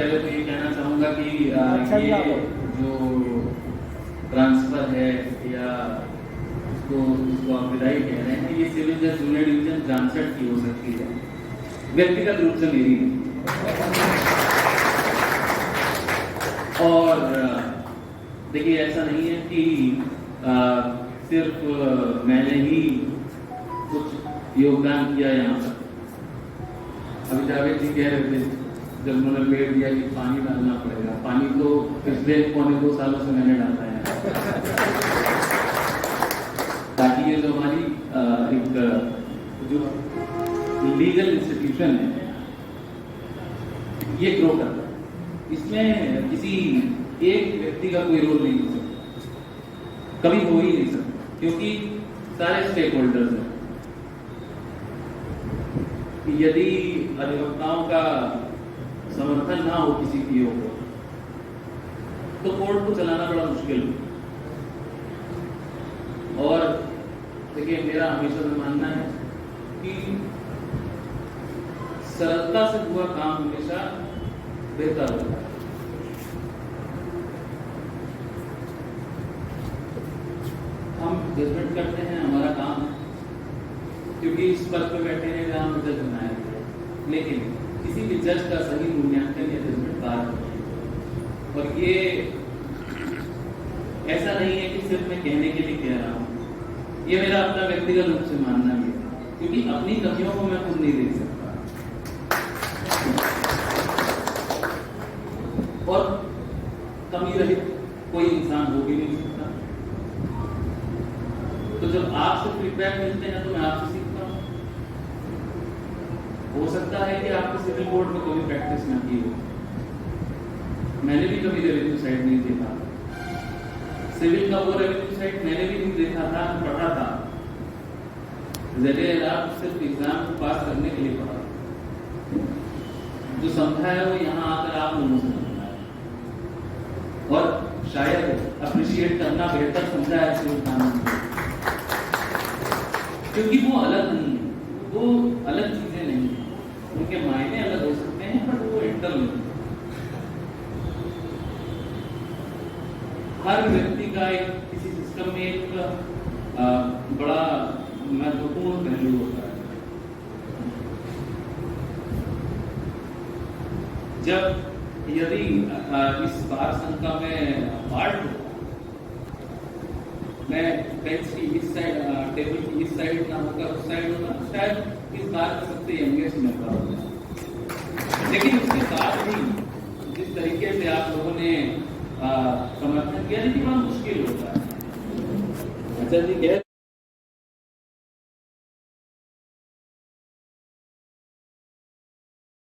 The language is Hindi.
पहले तो ये कहना चाहूँगा कि ये जो ट्रांसफर है या उसको आप विदाई कह रहे हैं, ये सिविल जज जूनियर डिवीजन जामशेद की हो सकती है, व्यक्तिगत रूप से मेरी। और देखिए ऐसा नहीं है कि सिर्फ मैंने ही कुछ योगदान किया यहाँ पर। अभी जावेद जी कह रहे थे जब उन्होंने पेड़ दिया कि पानी डालना पड़ेगा, पानी तो पिछले 1.25 सालों से मैंने डाला है ताकि ये जो हमारी एक जो लीगल इंस्टीट्यूशन है ये ग्रो करता है। इसमें किसी एक व्यक्ति का कोई रोल नहीं हो सकता, कभी हो ही नहीं सकता, क्योंकि सारे स्टेक होल्डर्स हैं। यदि अधिवक्ताओं का समर्थन ना हो किसी पीओ को, तो कोर्ट को चलाना बड़ा मुश्किल है। और देखिए मेरा हमेशा से मानना है कि सरलता से हुआ काम हमेशा बेहतर होता है। हम जजमेंट करते हैं, हमारा काम, क्योंकि इस पद पर बैठे हैं जहां हम जज बनाए थे, लेकिन किसी भी जज का सही मूल्यांकन या जजमेंट कार नहीं है। और ये ऐसा नहीं है कि सिर्फ मैं कहने के लिए कह रहा हूं, ये मेरा अपना व्यक्तिगत रूप से मानना भी है, क्योंकि अपनी कमियों को मैं खुद नहीं देख सकता और कमी रहित कोई इंसान हो भी नहीं सकता। तो जब आपसे फीडबैक मिलते हैं तो मैं आपसे सीखता हूं। हो सकता है कि आपको सिविल कोर्ट में कभी प्रैक्टिस ना की हो, मैंने भी कभी रेवेन्यू साइड नहीं देखा, सिविल का वो रेवेन्यू साइड मैंने भी नहीं देखा था, पढ़ा था, आप सिर्फ एग्जाम को पास करने के लिए पढ़ा, जो समझा है वो यहाँ आकर आप लोगों से समझा है, और शायद अप्रिशिएट करना बेहतर समझा है सिविल कानून, क्योंकि वो अलग नहीं है, वो अलग चीजें नहीं है, उनके मायने अलग हो सकते हैं पर वो इंटरनल है। हर व्यक्ति का एक किसी सिस्टम में एक बड़ा महत्वपूर्ण पहलू होता है। जब यदि इस बार संघ का मैं पार्ट हूँ, मैं बेंच की इस साइड, टेबल की इस साइड ना होकर उस साइड होगा, शायद इस बार का सबसे यंगेस्ट मेंबर होगा। लेकिन उसके साथ भी जिस तरीके से आप लोगों ने समर्थन किया, लेकिन बड़ा मुश्किल होता है। अच्छा जी,